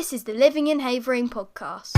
This is the Living in Havering podcast.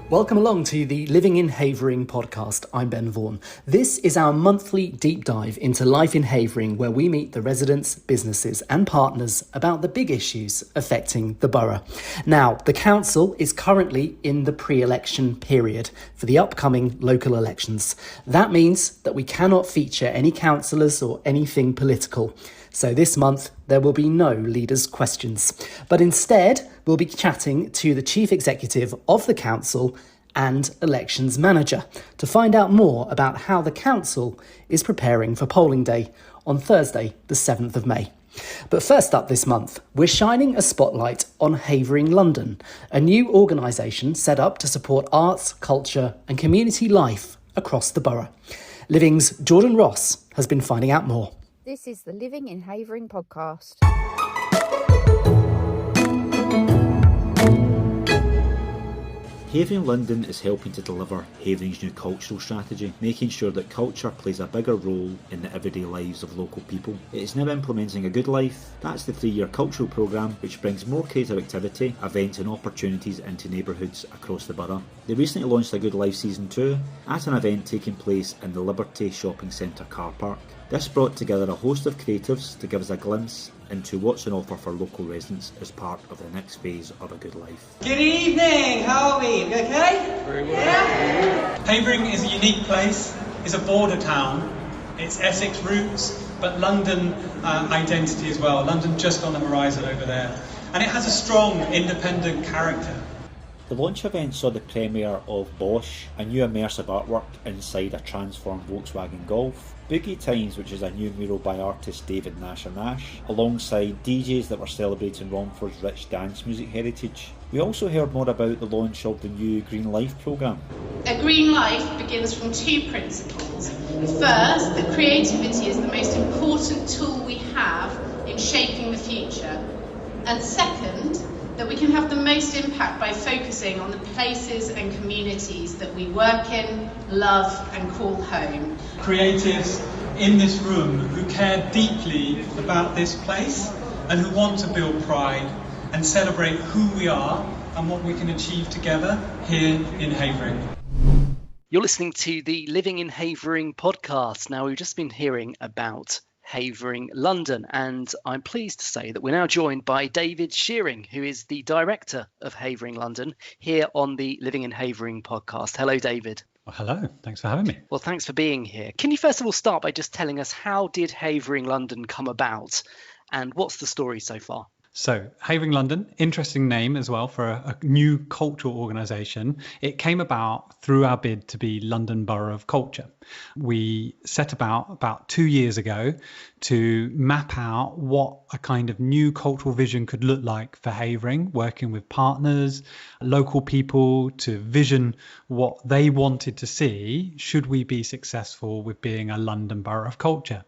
Welcome along to the Living in Havering podcast. I'm Ben Vaughan. This is our monthly deep dive into life in Havering, where we meet the residents, businesses and partners about the big issues affecting the borough. Now, the council is currently in the pre-election period for the upcoming local elections. That means that we cannot feature any councillors or anything political. So this month, there will be no leaders' questions. But instead, we'll be chatting to the Chief Executive of the Council and Elections Manager to find out more about how the Council is preparing for polling day on Thursday, the 7th of May. But first up this month, we're shining a spotlight on Havering London, a new organisation set up to support arts, culture and community life across the borough. Living's Jordan Ross has been finding out more. This is the Living in Havering podcast. Havering London is helping to deliver Havering's new cultural strategy, making sure that culture plays a bigger role in the everyday lives of local people. It is now implementing A Good Life. That's the 3-year cultural programme which brings more creative activity, events and opportunities into neighbourhoods across the borough. They recently launched A Good Life Season 2 at an event taking place in the Liberty Shopping Centre car park. This brought together a host of creatives to give us a glimpse into what's on offer for local residents as part of the next phase of A Good Life. Good evening, how are we? Okay? Very well. Yeah. Havering is a unique place, it's a border town, it's Essex roots, but London identity as well. London just on the horizon over there. And it has a strong, independent character. The launch event saw the premiere of Bosch, a new immersive artwork inside a transformed Volkswagen Golf, Boogie Times, which is a new mural by artist David Nash, alongside DJs that were celebrating Romford's rich dance music heritage. We also heard more about the launch of the new Green Life programme. A green life begins from 2 principles. First, that creativity is the most important tool we have in shaping the future. And second, that we can have the most impact by focusing on the places and communities that we work in, love and call home. Creatives in this room who care deeply about this place and who want to build pride and celebrate who we are and what we can achieve together here in Havering. You're listening to the Living in Havering podcast. Now, we've just been hearing about Havering London, and I'm pleased to say that we're now joined by David Shearing, who is the director of Havering London, here on the Living in Havering podcast. Hello, David. Well, hello, thanks for having me. Well, thanks for being here. Can you first of all start by just telling us, how did Havering London come about and what's the story so far? So, Havering London, interesting name as well for a new cultural organisation. It came about through our bid to be London Borough of Culture. We set about 2 years ago to map out what a kind of new cultural vision could look like for Havering, working with partners, local people to vision what they wanted to see should we be successful with being a London Borough of Culture.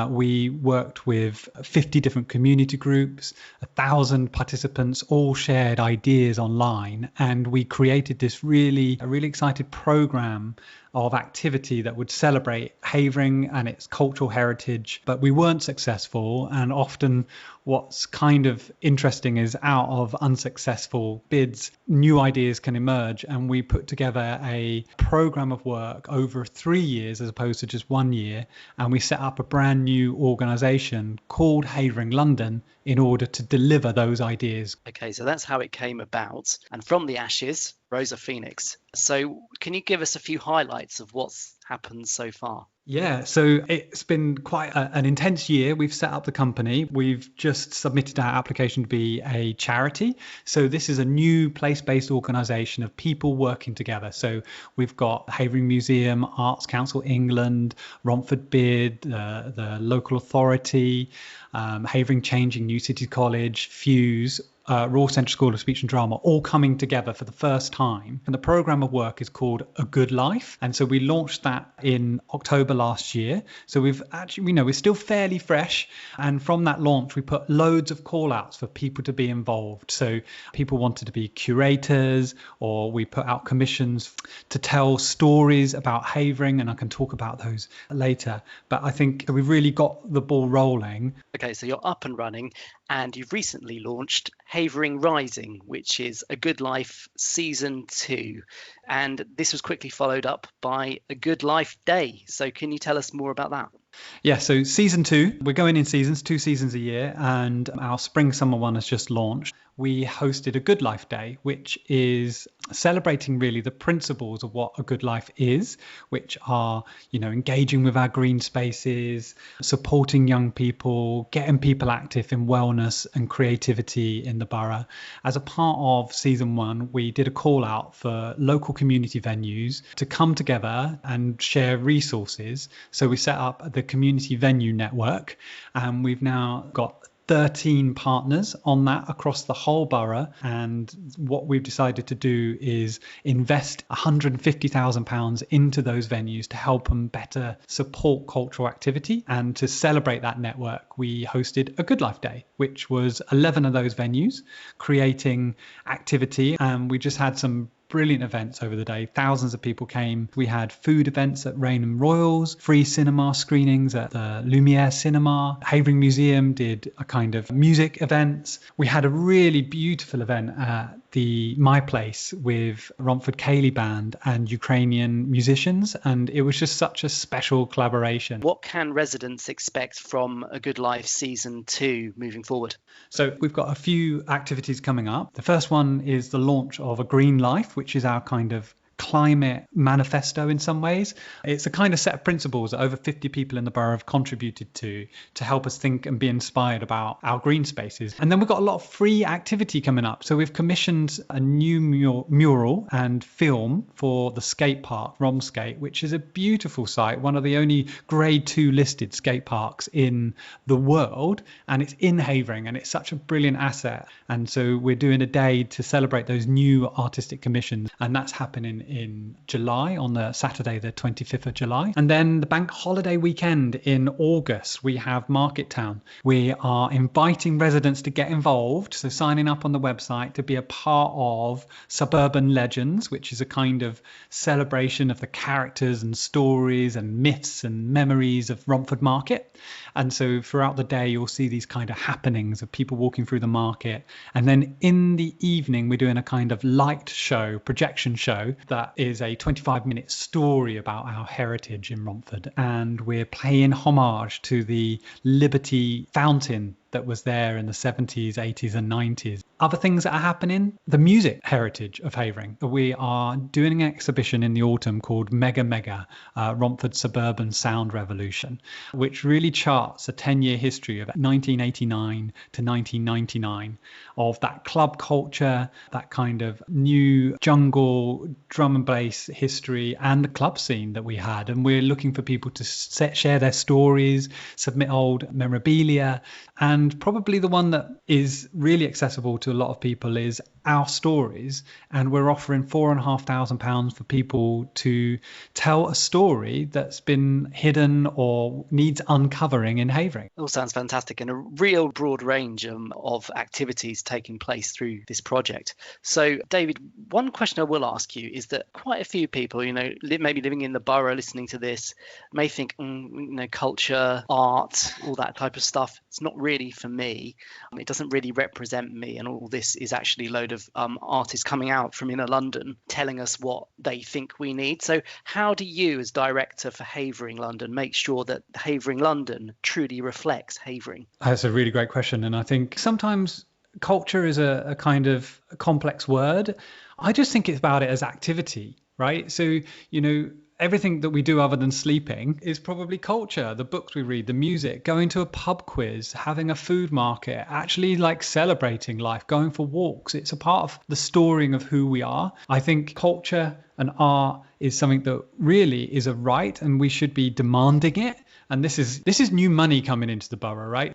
We worked with 50 different community groups, 1,000 participants, all shared ideas online, and we created this really excited programme of activity that would celebrate Havering and its cultural heritage, but we weren't successful. And often what's kind of interesting is out of unsuccessful bids, new ideas can emerge, and we put together a program of work over 3 years as opposed to just 1 year, and we set up a brand new organisation called Havering London in order to deliver those ideas. Okay, so that's how it came about, and from the ashes rose a phoenix. So can you give us a few highlights of what's happened so far? Yeah, so it's been quite an intense year. We've set up the company. We've just submitted our application to be a charity. So this is a new place-based organisation of people working together. So we've got Havering Museum, Arts Council England, Romford Bid, the local authority, Havering Changing, New City College, Fuse, Royal Central School of Speech and Drama, all coming together for the first time. And the programme of work is called A Good Life. And so we launched that that in October last year. So we've actually, we're still fairly fresh. And from that launch, we put loads of call outs for people to be involved. So people wanted to be curators, or we put out commissions to tell stories about Havering, and I can talk about those later. But I think we've really got the ball rolling. Okay, so you're up and running, and you've recently launched Havering Rising, which is A Good Life Season 2. And this was quickly followed up by A Good Life Day. So can you tell us more about that? Yeah, so season 2, we're going in seasons, 2 seasons a year, and our spring summer one has just launched. We hosted a Good Life Day, which is celebrating really the principles of what a good life is, which are, engaging with our green spaces, supporting young people, getting people active in wellness and creativity in the borough. As a part of season 1, we did a call out for local community venues to come together and share resources. So we set up the Community Venue Network, and we've now got 13 partners on that across the whole borough. And what we've decided to do is invest £150,000 into those venues to help them better support cultural activity. And to celebrate that network, we hosted a Good Life Day, which was 11 of those venues creating activity. And we just had some brilliant events over the day. Thousands of people came. We had food events at Rainham Royals, free cinema screenings at the Lumiere Cinema. Havering Museum did a kind of music events. We had a really beautiful event at the My Place with Romford Ceilidh Band and Ukrainian musicians, and it was just such a special collaboration. What can residents expect from A Good Life Season 2 moving forward? So we've got a few activities coming up. The first one is the launch of A Green Life, which is our kind of climate manifesto in some ways. It's a kind of set of principles that over 50 people in the borough have contributed to help us think and be inspired about our green spaces. And then we've got a lot of free activity coming up. So we've commissioned a new mural and film for the skate park, Romskate, which is a beautiful site, one of the only grade 2 listed skate parks in the world. And it's in Havering, and it's such a brilliant asset. And so we're doing a day to celebrate those new artistic commissions, and that's happening in July, on the Saturday the 25th of July. And then the bank holiday weekend in August, we have Market Town. We are inviting residents to get involved, so signing up on the website to be a part of Suburban Legends, which is a kind of celebration of the characters and stories and myths and memories of Romford Market. And so throughout the day, you'll see these kind of happenings of people walking through the market. And then in the evening, we're doing a kind of light show, projection show, that is a 25-minute story about our heritage in Romford. And we're paying homage to the Liberty Fountain that was there in the 70s, 80s and 90s. Other things that are happening, the music heritage of Havering. We are doing an exhibition in the autumn called Mega, Romford Suburban Sound Revolution, which really charts a 10-year history of 1989 to 1999 of that club culture, that kind of new jungle drum and bass history and the club scene that we had. And we're looking for people to share their stories, submit old memorabilia. And probably the one that is really accessible to a lot of people is our stories. And we're offering £4,500 for people to tell a story that's been hidden or needs uncovering in Havering. It all sounds fantastic, and a real broad range of activities taking place through this project. So, David, one question I will ask you is that quite a few people, maybe living in the borough, listening to this, may think, culture, art, all that type of stuff, it's not really for me. It doesn't really represent me, and all this is actually a load of artists coming out from inner London telling us what they think we need. So how do you, as director for Havering London, make sure that Havering London truly reflects Havering? That's a really great question. And I think sometimes culture is a kind of complex word. I just think it's about it as activity, right? So, everything that we do other than sleeping is probably culture. The books we read, the music, going to a pub quiz, having a food market, actually celebrating life, going for walks. It's a part of the storying of who we are. I think culture and art is something that really is a right, and we should be demanding it. And this is new money coming into the borough, right?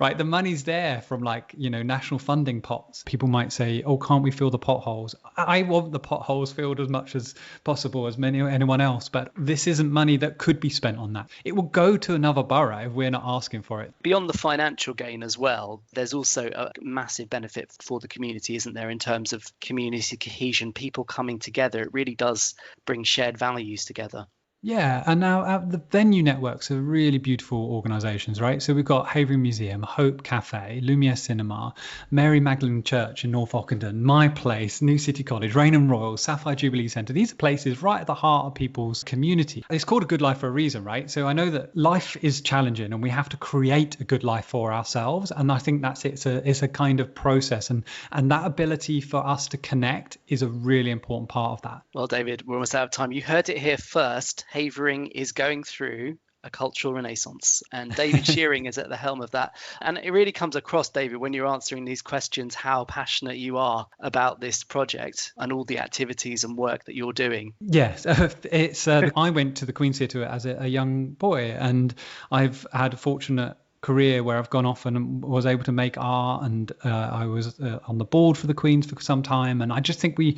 Right, the money's there from national funding pots. People might say, oh, can't we fill the potholes? I want the potholes filled as much as possible, as many anyone else, but this isn't money that could be spent on that. It will go to another borough if we're not asking for it. Beyond the financial gain as well, there's also a massive benefit for the community, isn't there, in terms of community cohesion, people coming together. It really does bring shared values together. Yeah, and now the venue networks are really beautiful organisations, right? So we've got Havering Museum, Hope Cafe, Lumiere Cinema, Mary Magdalene Church in North Ockenden, My Place, New City College, Rainham Royal, Sapphire Jubilee Centre. These are places right at the heart of people's community. It's called A Good Life for a reason, right? So I know that life is challenging and we have to create a good life for ourselves. And I think that's it. It's a kind of process. And that ability for us to connect is a really important part of that. Well, David, we're almost out of time. You heard it here first. Havering is going through a cultural renaissance, and David Shearing is at the helm of that. And it really comes across, David, when you're answering these questions, how passionate you are about this project and all the activities and work that you're doing. Yes, I went to the Queen's Theatre as a young boy, and I've had a fortunate career where I've gone off and was able to make art, and I was on the board for the Queen's for some time. And I just think we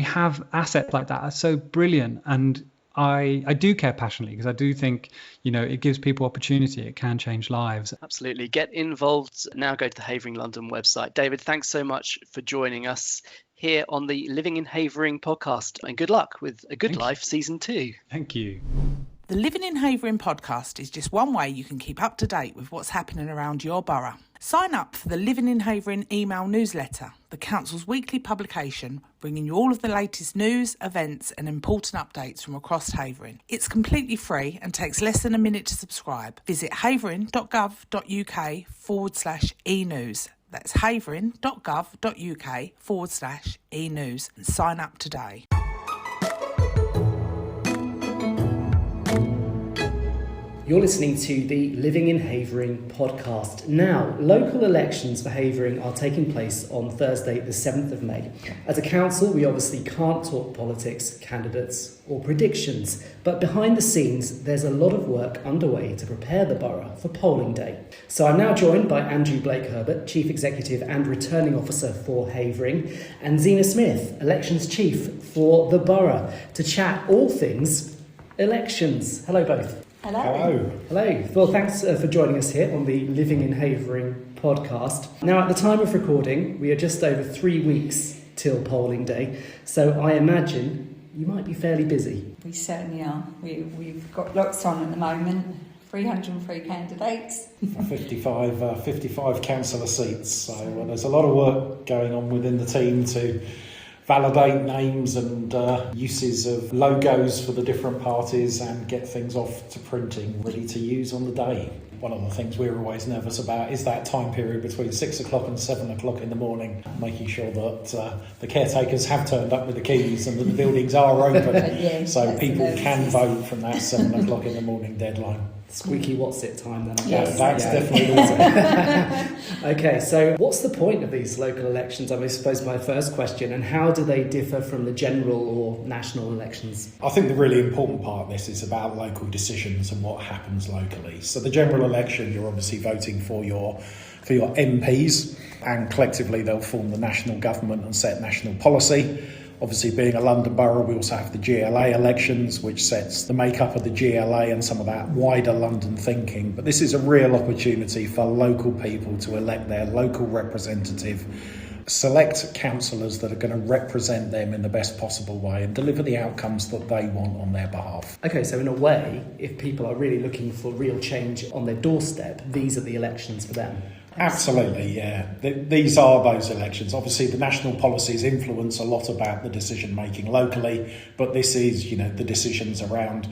have assets like that are so brilliant, and I do care passionately because I do think, it gives people opportunity. It can change lives. Absolutely. Get involved now. Go to the Havering London website. David, thanks so much for joining us here on the Living in Havering podcast, and good luck with A Good Life Season 2. Thank you. The Living in Havering podcast is just one way you can keep up to date with what's happening around your borough. Sign up for the Living in Havering email newsletter, the council's weekly publication, bringing you all of the latest news, events and important updates from across Havering. It's completely free and takes less than a minute to subscribe. Visit havering.gov.uk/e-news. That's havering.gov.uk/e-news and sign up today. You're listening to the Living in Havering podcast. Now, local elections for Havering are taking place on Thursday, the 7th of May. As a council, we obviously can't talk politics, candidates or predictions, but behind the scenes, there's a lot of work underway to prepare the borough for polling day. So I'm now joined by Andrew Blake-Herbert, Chief Executive and Returning Officer for Havering, and Zena Smith, Elections Chief for the borough, to chat all things elections. Hello both. Hello. Hello. Well, thanks for joining us here on the Living in Havering podcast. Now, at the time of recording, we are just over 3 weeks till polling day, so I imagine you might be fairly busy. We certainly are. We've got lots on at the moment. 303 candidates. 55 councillor seats. So there's a lot of work going on within the team to validate names and uses of logos for the different parties and get things off to printing ready to use on the day. One of the things we're always nervous about is that time period between 6 o'clock and 7 o'clock in the morning, making sure that the caretakers have turned up with the keys and that the buildings are open, yeah, so people can vote from that 7 o'clock in the morning deadline. Squeaky what's it time then, I Yeah, guess. that's definitely the one. Okay, so what's the point of these local elections? I suppose my first question, and how do they differ from the general or national elections? I think the really important part of this is about local decisions and what happens locally. So the general election, you're obviously voting for your MPs, and collectively they'll form the national government and set national policy. Obviously, being a London borough, we also have the GLA elections, which sets the makeup of the GLA and some of that wider London thinking. But this is a real opportunity for local people to elect their local representative, select councillors that are going to represent them in the best possible way and deliver the outcomes that they want on their behalf. Okay, so in a way, if people are really looking for real change on their doorstep, these are the elections for them. Absolutely, yeah. These are those elections. Obviously, the national policies influence a lot about the decision making locally, but this is, the decisions around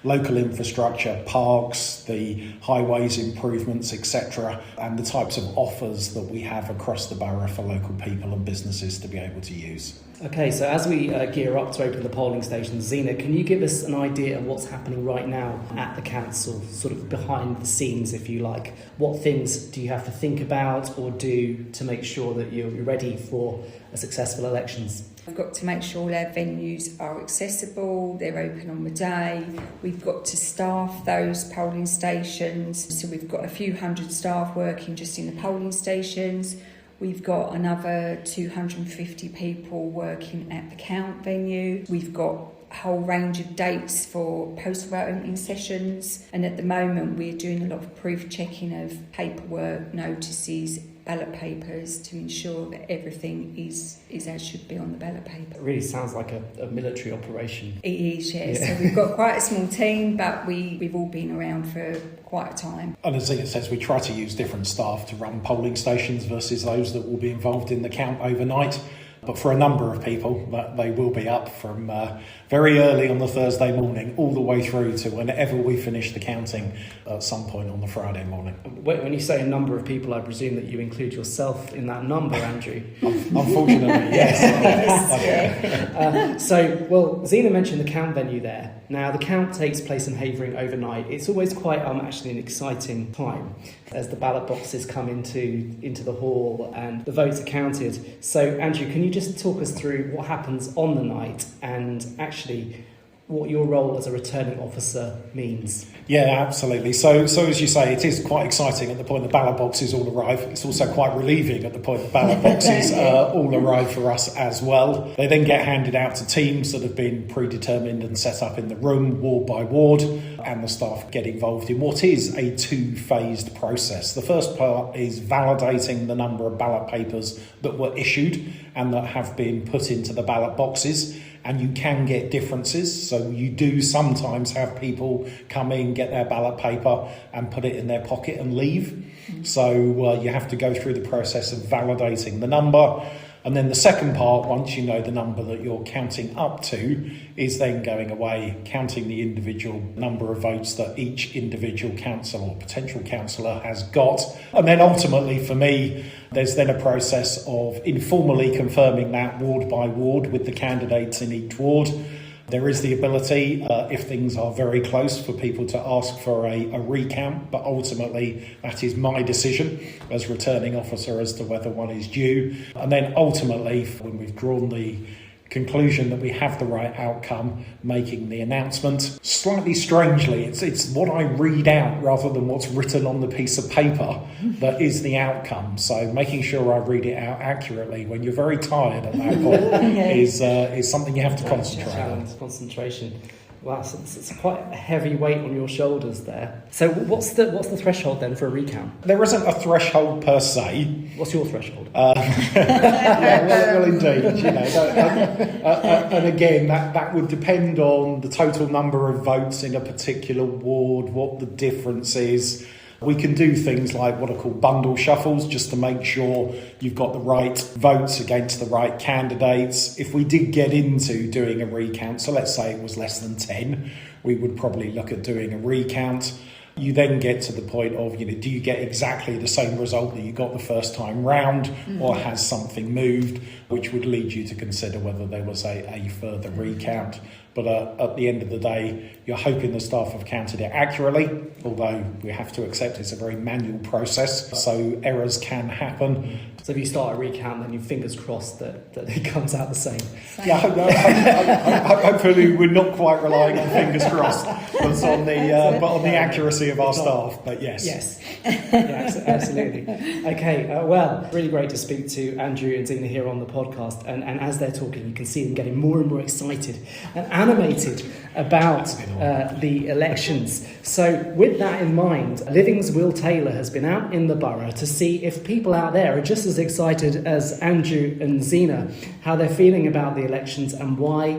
local infrastructure, parks, the highways improvements, etc., and the types of offers that we have across the borough for local people and businesses to be able to use. Okay, so as we gear up to open the polling stations, Zena, can you give us an idea of what's happening right now at the council, sort of behind the scenes, if you like? What things do you have to think about or do to make sure that you're ready for a successful elections? We've got to make sure all our venues are accessible, they're open on the day. We've got to staff those polling stations. So we've got a few hundred staff working just in the polling stations. We've got another 250 people working at the count venue. We've got a whole range of dates for post-vote opening sessions. And at the moment, we're doing a lot of proof checking of paperwork, notices, ballot papers to ensure that everything is as should be on the ballot paper. It really sounds like a military operation. It is, yes. Yeah. So we've got quite a small team, but we've all been around for quite a time. And as Zena says, we try to use different staff to run polling stations versus those that will be involved in the count overnight. But for a number of people, they will be up from very early on the Thursday morning all the way through to whenever we finish the counting at some point on the Friday morning. When you say a number of people, I presume that you include yourself in that number, Andrew. Unfortunately, yes. Zena mentioned the count venue there. Now, the count takes place in Havering overnight. It's always quite actually an exciting time as the ballot boxes come into the hall and the votes are counted. So, Andrew, can you just talk us through what happens on the night and actually what your role as a returning officer means? Yeah, absolutely. So as you say, it is quite exciting at the point the ballot boxes all arrive. It's also quite relieving at the point the ballot boxes all arrive for us as well. They then get handed out to teams that have been predetermined and set up in the room, ward by ward, and the staff get involved in what is a two-phased process. The first part is validating the number of ballot papers that were issued and that have been put into the ballot boxes. And you can get differences. So you do sometimes have people come in, get their ballot paper and put it in their pocket and leave. So you have to go through the process of validating the number. And then the second part, once you know the number that you're counting up to, is then going away, counting the individual number of votes that each individual council or potential councillor has got. And then ultimately for me, there's then a process of informally confirming that ward by ward with the candidates in each ward. There is the ability, if things are very close, for people to ask for a recount, but ultimately that is my decision as returning officer as to whether one is due. And then ultimately, when we've drawn the conclusion that we have the right outcome, making the announcement. Slightly strangely, it's what I read out rather than what's written on the piece of paper that is the outcome. So making sure I read it out accurately when you're very tired at that point is something you have to concentrate on. Concentration. Wow, so it's quite a heavy weight on your shoulders there. So what's the threshold then for a recount? There isn't a threshold per se. What's your threshold? Well, indeed. And again, that would depend on the total number of votes in a particular ward, what the difference is. We can do things like what are called bundle shuffles just to make sure you've got the right votes against the right candidates. If we did get into doing a recount, so let's say it was less than 10, we would probably look at doing a recount. You then get to the point of, do you get exactly the same result that you got the first time round, or has something moved, which would lead you to consider whether there was a further recount. But at the end of the day, you're hoping the staff have counted it accurately, although we have to accept it's a very manual process, so errors can happen. So if you start a recount, then your fingers crossed that it comes out the same. Yeah, hopefully we're not quite relying on fingers crossed, but on the accuracy of our staff. But yes. Yeah, absolutely. Okay, really great to speak to Andrew and Zena here on the podcast. And as they're talking, you can see them getting more and more excited and animated about the elections. So with that in mind, Living's Will Taylor has been out in the borough to see if people out there are just as excited as Andrew and Zena, how they're feeling about the elections and why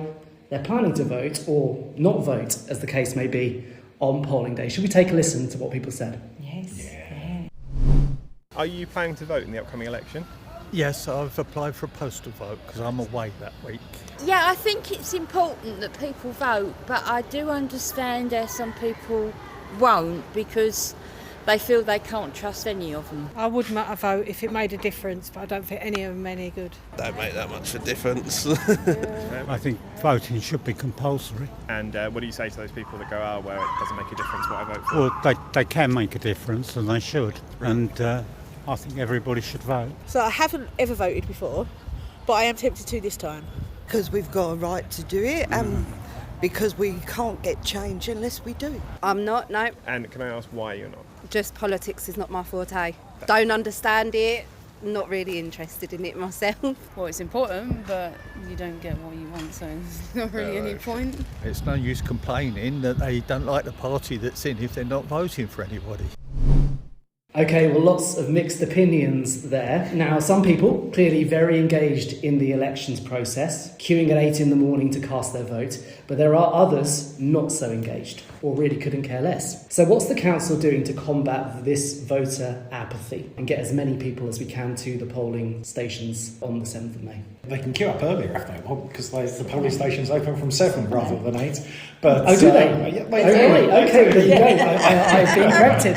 they're planning to vote or not vote, as the case may be, on polling day. Should we take a listen to what people said? Yes. Yeah. Are you planning to vote in the upcoming election? Yes, I've applied for a postal vote because I'm away that week. Yeah, I think it's important that people vote, but I do understand there's some people won't because they feel they can't trust any of them. I would vote if it made a difference, but I don't think any of them any good. Don't make that much of a difference. I think voting should be compulsory. And what do you say to those people that go, where it doesn't make a difference what I vote for? Well, they can make a difference and they should. And I think everybody should vote. So I haven't ever voted before, but I am tempted to this time. because we've got a right to do it, and because we can't get change unless we do. I'm not, no. And can I ask why you're not? Just politics is not my forte. Don't understand it, not really interested in it myself. Well, it's important, but you don't get what you want, so there's not really any point. It's no use complaining that they don't like the party that's in if they're not voting for anybody. Okay, well, lots of mixed opinions there. Now, some people clearly very engaged in the elections process, queuing at 8 in the morning to cast their vote, but there are others not so engaged or really couldn't care less. So what's the council doing to combat this voter apathy and get as many people as we can to the polling stations on the 7th of May? They can queue up earlier if they want, because the polling stations open from 7 rather than 8. But, oh, do they? Yeah, Okay, there you go. I've been corrected.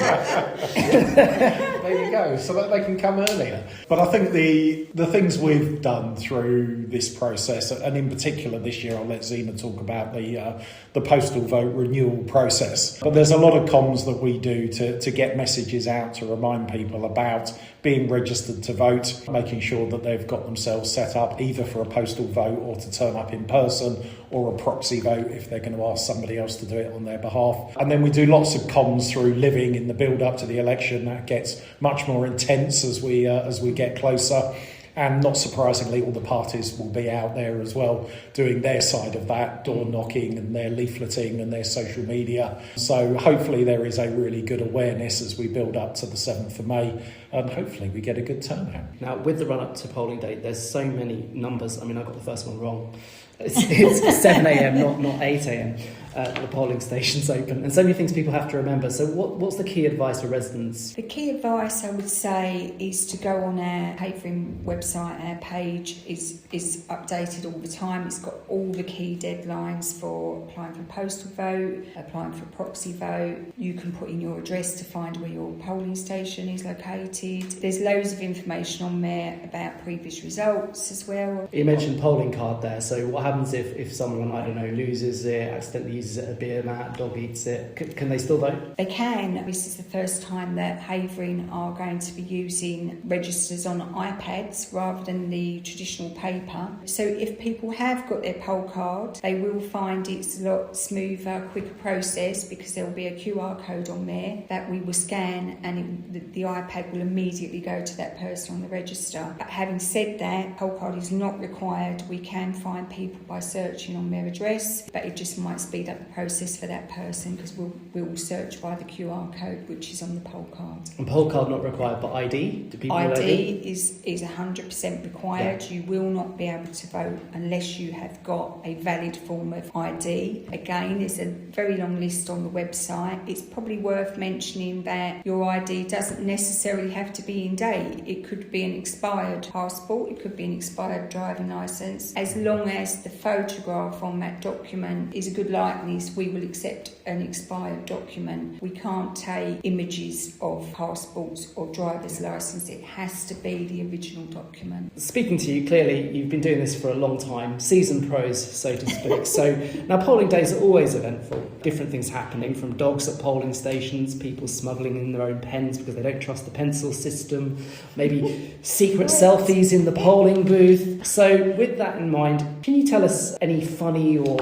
There you go, so that they can come earlier. But I think the things we've done through this process, and in particular this year, I'll let Zena talk about the postal vote renewal process. But there's a lot of comms that we do to get messages out to remind people about being registered to vote, making sure that they've got themselves set up either for a postal vote or to turn up in person, or a proxy vote if they're going to ask somebody else to do it on their behalf. And then we do lots of comms through Living in the build up to the election. That gets much more intense as we get closer. And not surprisingly, all the parties will be out there as well, doing their side of that, door knocking and their leafleting and their social media. So hopefully there is a really good awareness as we build up to the 7th of May, and hopefully we get a good turnout. Now, with the run-up to polling day, there's so many numbers. I mean, I got the first one wrong. It's 7 a.m, not 8 a.m. The polling station's open, and so many things people have to remember. So what's the key advice for residents? The key advice I would say is to go on our Havering website. Our page is updated all the time. It's got all the key deadlines for applying for a postal vote, applying for a proxy vote. You can put in your address to find where your polling station is located. There's loads of information on there about previous results as well. You mentioned polling card there, so what happens if someone, I don't know, loses it, accidentally uses it at a beer mat, dog eats it, can they still vote? They can. This is the first time that Havering are going to be using registers on iPads rather than the traditional paper. So if people have got their poll card, they will find it's a lot smoother, quicker process, because there will be a QR code on there that we will scan, and the iPad will immediately go to that person on the register. But having said that, poll card is not required. We can find people by searching on their address, but it just might speed up the process for that person, because we'll search by the QR code which is on the poll card. And poll card not required, but ID? Do people ID ID? is 100% required. Yeah. You will not be able to vote unless you have got a valid form of ID. Again, there's a very long list on the website. It's probably worth mentioning that your ID doesn't necessarily have to be in date. It could be an expired passport, it could be an expired driving licence. As long as the photograph on that document is a good likeness, we will accept an expired document. We can't take images of passports or driver's licence. It has to be the original document. Speaking to you, clearly you've been doing this for a long time, seasoned pros, so to speak. So now polling days are always eventful. Different things happening, from dogs at polling stations, people smuggling in their own pens because they don't trust the pencil system, maybe secret selfies in the polling booth. So with that in mind, can you tell us any funny or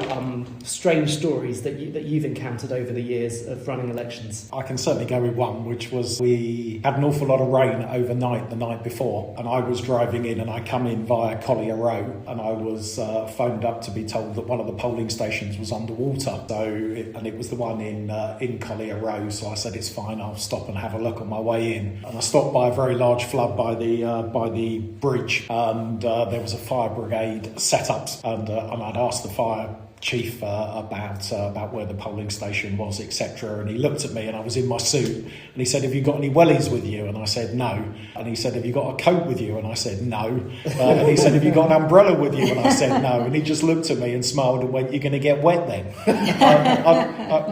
strange stories that you've encountered over the years of running elections? I can certainly go with one, which was we had an awful lot of rain overnight the night before, and I was driving in and I come in via Collier Row, and I was phoned up to be told that one of the polling stations was underwater. And it was the one in Collier Row, so I said it's fine, I'll stop and have a look on my way in. And I stopped by a very large flood by the bridge, and there was a fire brigade set up, and I'd asked the fire chief about where the polling station was, etc. And he looked at me, and I was in my suit, and he said, "Have you got any wellies with you?" And I said, "No." And he said, "Have you got a coat with you?" And I said, "No." And he said, "Have you got an umbrella with you?" And I said, "No." And he just looked at me and smiled and went, "You're going to get wet then."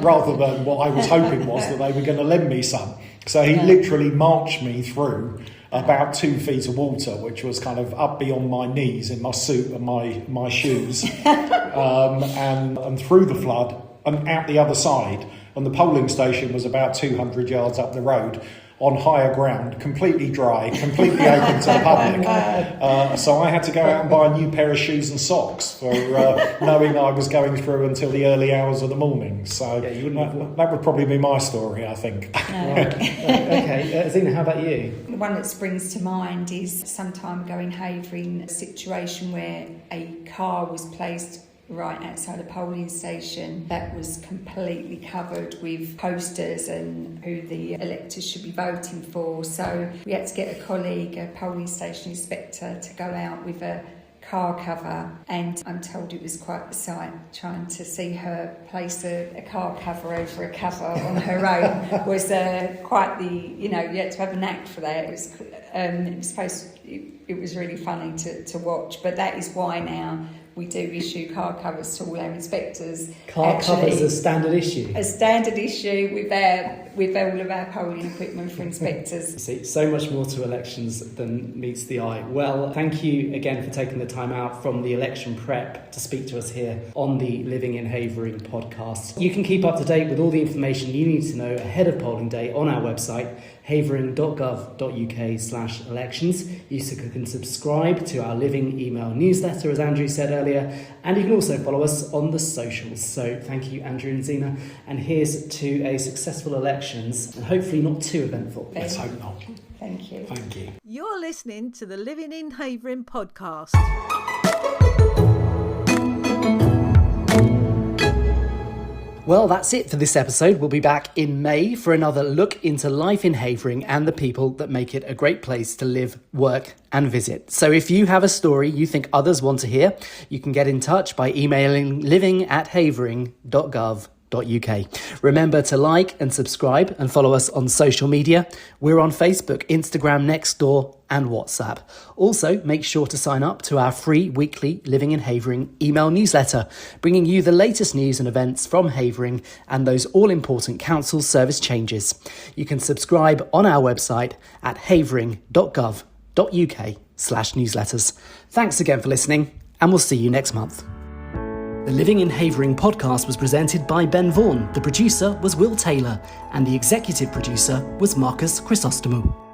Rather than what I was hoping was that they were going to lend me some. So he literally marched me through about 2 feet of water, which was kind of up beyond my knees in my suit and my shoes, and through the flood and out the other side. And the polling station was about 200 yards up the road. on higher ground, completely dry, completely open to the public. So I had to go out and buy a new pair of shoes and socks for knowing I was going through until the early hours of the morning. So that would probably be my story, I think. Okay, Zena, how about you? The one that springs to mind is some time ago in Havering, a situation where a car was placed right outside a polling station that was completely covered with posters and who the electors should be voting for. So we had to get a colleague, a polling station inspector, to go out with a car cover, and I'm told it was quite a sight trying to see her place a car cover over a cover on her own. Was quite the, you had to have a knack for that. It was really funny to watch, but that is why now we do issue car covers to all our inspectors. Car covers a standard issue? A standard issue with all of our polling equipment for inspectors. See, so much more to elections than meets the eye. Well, thank you again for taking the time out from the election prep to speak to us here on the Living in Havering podcast. You can keep up to date with all the information you need to know ahead of polling day on our website, havering.gov.uk/elections. You can subscribe to our Living email newsletter, as Andrew said earlier, and you can also follow us on the socials. So thank you, Andrew and Zena, and here's to a successful elections, and hopefully not too eventful. Let's hope not. Thank you. Thank you. You're listening to the Living in Havering podcast. Well, that's it for this episode. We'll be back in May for another look into life in Havering and the people that make it a great place to live, work and visit. So if you have a story you think others want to hear, you can get in touch by emailing living@havering.gov.uk. Remember to like and subscribe and follow us on social media. We're on Facebook, Instagram, Nextdoor and WhatsApp. Also, make sure to sign up to our free weekly Living in Havering email newsletter, bringing you the latest news and events from Havering and those all-important council service changes. You can subscribe on our website at havering.gov.uk/newsletters. Thanks again for listening, and we'll see you next month. The Living in Havering podcast was presented by Ben Vaughan, the producer was Will Taylor, and the executive producer was Marcus Chrysostomou.